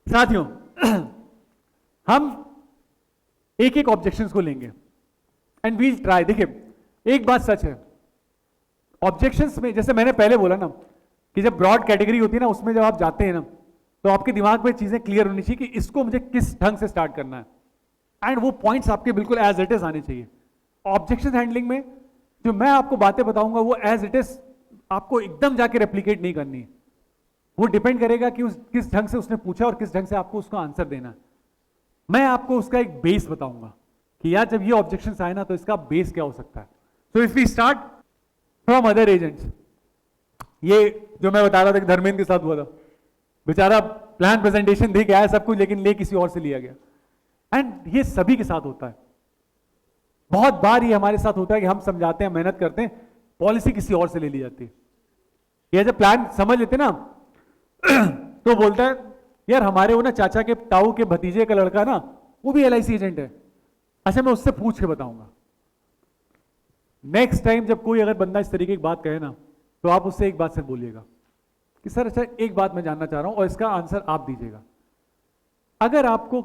साथियों, हम एक एक ऑब्जेक्शंस को लेंगे एंड वील ट्राई। देखिए एक बात सच है, ऑब्जेक्शंस में जैसे मैंने पहले बोला ना कि जब ब्रॉड कैटेगरी होती है ना, उसमें जब आप जाते हैं ना तो आपके दिमाग में चीजें क्लियर होनी चाहिए कि इसको मुझे किस ढंग से स्टार्ट करना है एंड वो पॉइंट्स आपके बिल्कुल एज इट इज आने चाहिए। ऑब्जेक्शन हैंडलिंग में जो मैं आपको बातें बताऊंगा वो एज इट इज आपको एकदम जाके रेप्लिकेट नहीं करनी है। वो डिपेंड करेगा कि किस ढंग से उसने पूछा और किस ढंग से आपको उसका आंसर देना है। मैं आपको उसका एक बेस बताऊंगा कि यार जब ये ऑब्जेक्शंस आए ना तो इसका बेस क्या हो सकता है। So if we start from other agents, ये जो मैं बता रहा था कि धर्मेंद्र के साथ हुआ था, बेचारा प्लान प्रेजेंटेशन दे के आया सब कुछ, लेकिन ले किसी और से लिया गया। एंड ये सभी के साथ होता है, बहुत बार ये हमारे साथ होता है कि हम समझाते हैं, मेहनत करते हैं, पॉलिसी किसी और से ले ली जाती है। ये जब प्लान समझ लेते ना तो बोलता है यार हमारे वो ना चाचा के ताऊ के भतीजे का लड़का ना वो भी LIC एजेंट है, अच्छा मैं उससे पूछ के बताऊंगा। नेक्स्ट टाइम जब कोई अगर बंदा इस तरीके की बात कहे ना तो आप उससे एक बात से बोलिएगा कि सर अच्छा एक बात मैं जानना चाह रहा हूं और इसका आंसर आप दीजिएगा। अगर आपको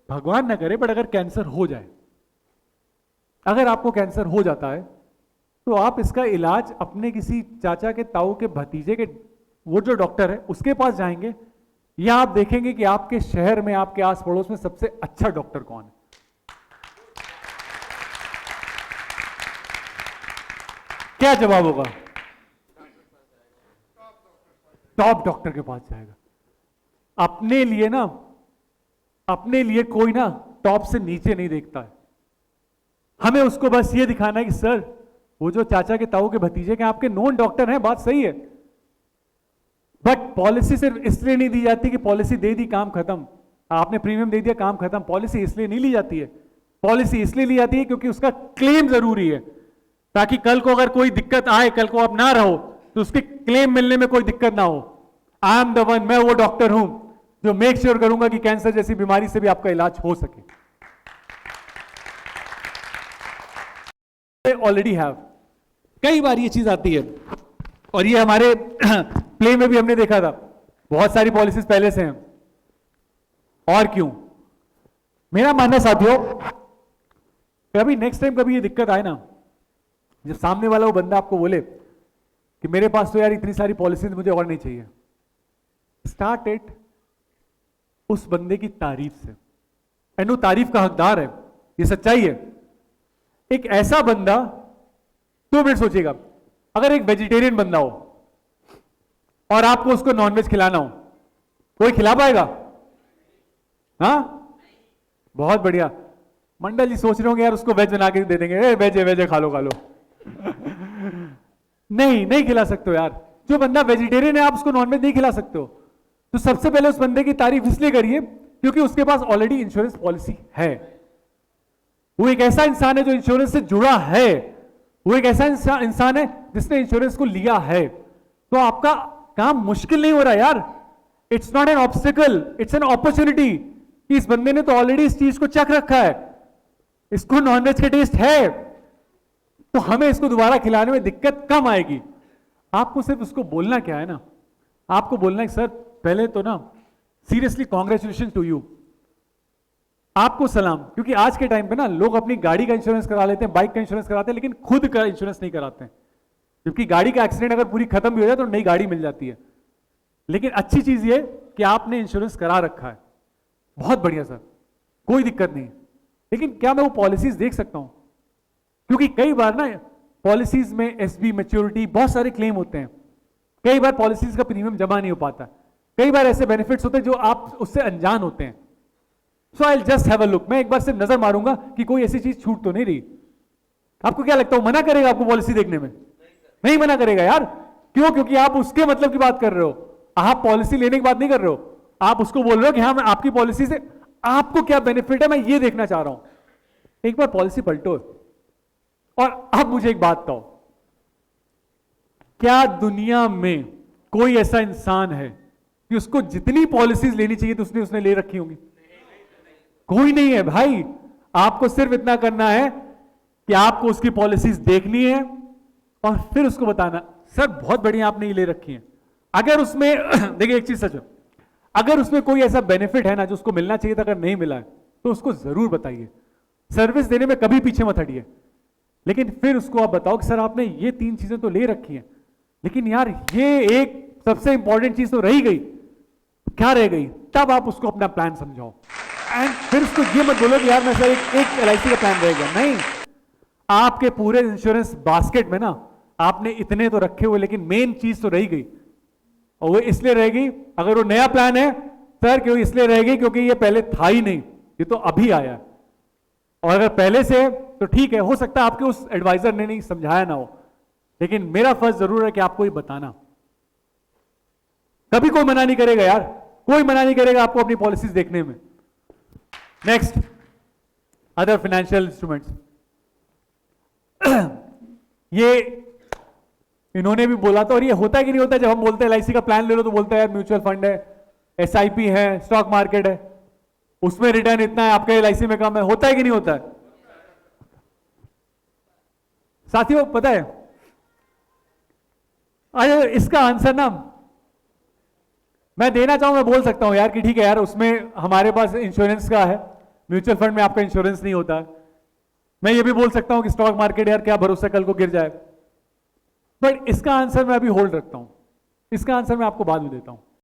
भगवान ना करे बट अगर कैंसर हो जाए, अगर आपको कैंसर हो जाता है तो आप इसका इलाज अपने किसी चाचा के ताऊ के भतीजे के वो जो डॉक्टर है उसके पास जाएंगे, या आप देखेंगे कि आपके शहर में आपके आस पड़ोस में सबसे अच्छा डॉक्टर कौन है। क्या जवाब होगा? टॉप डॉक्टर के पास जाएगा। अपने लिए ना, अपने लिए कोई ना टॉप से नीचे नहीं देखता है। हमें उसको बस ये दिखाना है कि सर वो जो चाचा के ताऊ के भतीजे के आपके नॉन डॉक्टर हैं, बात सही है, बट पॉलिसी सिर्फ इसलिए नहीं दी जाती कि पॉलिसी दे दी काम खत्म, आपने प्रीमियम दे दिया काम खत्म। पॉलिसी इसलिए नहीं ली जाती है, पॉलिसी इसलिए ली जाती है क्योंकि उसका क्लेम जरूरी है, ताकि कल को अगर कोई दिक्कत आए, कल को आप ना रहो तो उसके क्लेम मिलने में कोई दिक्कत ना हो। आई एम द वन, मैं वो डॉक्टर हूं जो मेक श्योर करूंगा कि कैंसर जैसी बीमारी से भी आपका इलाज हो सके। ऑलरेडी हैव, कई बार ये चीज आती है और ये हमारे प्ले में भी हमने देखा था, बहुत सारी पॉलिसीज पहले से हैं। और क्यों? मेरा मानना साथियों, कभी नेक्स्ट टाइम कभी ये दिक्कत आए ना, जब सामने वाला वो बंदा आपको बोले कि मेरे पास तो यार इतनी सारी पॉलिसीज मुझे और नहीं चाहिए, स्टार्ट इट उस बंदे की तारीफ से। एंड वो तारीफ का हकदार है, ये सच्चाई है। एक ऐसा बंदा, 2 मिनट सोचिएगा, अगर एक वेजिटेरियन बंदा हो और आपको उसको नॉनवेज खिलाना हो, कोई खिला पाएगा? हाँ, बहुत बढ़िया। मंडल जी सोच रहे होंगे यार उसको वेज बना के दे देंगे, वेज है वेज है, खा लो खा लो। नहीं, नहीं खिला सकते हो यार। जो बंदा वेजिटेरियन है आप उसको नॉनवेज नहीं खिला सकते हो। तो सबसे पहले उस बंदे की तारीफ इसलिए करिए क्योंकि उसके पास ऑलरेडी इंश्योरेंस पॉलिसी है। वो एक ऐसा इंसान है जो इंश्योरेंस से जुड़ा है, वो एक ऐसा इंसान है जिसने इंश्योरेंस को लिया है। तो आपका काम मुश्किल नहीं हो रहा यार, it's not an obstacle, it's an opportunity. इस बंदे ने तो ऑलरेडी इस चीज को चख रखा है, इसको नॉनवेज का टेस्ट है, तो हमें इसको दोबारा खिलाने में दिक्कत कम आएगी। आपको सिर्फ उसको बोलना क्या है ना, आपको बोलना है सर पहले तो ना सीरियसली कांग्रेचुलेशन टू यू, आपको सलाम। क्योंकि आज के टाइम पे ना लोग अपनी गाड़ी का इंश्योरेंस करा लेते हैं, बाइक का इंश्योरेंस कराते हैं, लेकिन खुद का इंश्योरेंस नहीं कराते हैं। क्योंकि गाड़ी का एक्सीडेंट अगर पूरी खत्म भी हो जाए तो नई गाड़ी मिल जाती है। लेकिन अच्छी चीज ये कि आपने इंश्योरेंस करा रखा है, बहुत बढ़िया सर, कोई दिक्कत नहीं। लेकिन क्या मैं वो पॉलिसीज देख सकता हूं? क्योंकि कई बार ना पॉलिसीज में SB मैच्योरिटी बहुत सारे क्लेम होते हैं, कई बार पॉलिसीज का प्रीमियम जमा नहीं हो पाता, कई बार ऐसे बेनिफिट्स होते हैं जो आप उससे अनजान होते हैं। So I just have a look, मैं एक बार सिर्फ नजर मारूंगा कि कोई ऐसी चीज छूट तो नहीं रही। आपको क्या लगता है वो मना करेगा आपको पॉलिसी देखने में? नहीं मना करेगा यार। क्यों? क्योंकि आप उसके मतलब की बात कर रहे हो, आप पॉलिसी लेने की बात नहीं कर रहे हो, आप उसको बोल रहे हो कि हाँ मैं आपकी पॉलिसी से आपको क्या बेनिफिट है मैं ये देखना चाह रहा हूं। एक बार पॉलिसी पलटो। और अब मुझे एक बात बताओ, क्या दुनिया में कोई ऐसा इंसान है कि उसको जितनी पॉलिसीज लेनी चाहिए तो उसने ले रखी होंगी? कोई नहीं है भाई। आपको सिर्फ इतना करना है कि आपको उसकी पॉलिसीज देखनी है और फिर उसको बताना सर बहुत बढ़िया आपने ये ले रखी है। अगर उसमें देखिए एक चीज सच है, अगर उसमें कोई ऐसा बेनिफिट है ना जो उसको मिलना चाहिए था, अगर नहीं मिला है तो उसको जरूर बताइए। सर्विस देने में कभी पीछे मत हटिए। लेकिन फिर उसको आप बताओ कि सर आपने ये 3 चीजें तो ले रखी हैं, लेकिन यार ये एक सबसे इंपॉर्टेंट चीज तो रह गई, क्या रह गई? तब आप उसको अपना प्लान समझाओ। एंड फिर उसको ये मत बोलो कि यार मैं सर एक LIC का प्लान रहेगा। नहीं, आपके पूरे इंश्योरेंस बास्केट में ना आपने इतने तो रखे हुए, लेकिन मेन चीज तो रह गई, और वो इसलिए रहेगी, अगर वो नया प्लान है सर क्यों इसलिए रहेगी क्योंकि ये पहले था ही नहीं, ये तो अभी आया है। और अगर पहले से तो ठीक है, हो सकता है आपके उस एडवाइजर ने नहीं समझाया ना हो, लेकिन मेरा फर्ज जरूर है कि आपको ये बताना। कभी कोई मना नहीं करेगा यार, कोई मना नहीं करेगा आपको अपनी पॉलिसीज देखने में। Next, other financial instruments. ये इन्होंने भी बोला था, और ये होता है कि नहीं होता, जब हम बोलते हैं LIC का प्लान ले लो तो बोलते हैं यार म्यूचुअल फंड है, SIP है, स्टॉक मार्केट है, उसमें रिटर्न इतना है, आपके LIC में कम है। होता है कि नहीं होता है? साथियों पता है, अरे इसका आंसर ना मैं देना चाहूं, मैं बोल सकता हूं यार कि ठीक है यार, उसमें हमारे पास इंश्योरेंस का है, म्यूचुअल फंड में आपका इंश्योरेंस नहीं होता है। मैं ये भी बोल सकता हूं कि स्टॉक मार्केट यार क्या भरोसा कल को गिर जाए, बट इसका आंसर मैं अभी होल्ड रखता हूं। इसका आंसर मैं आपको बाद में देता हूं।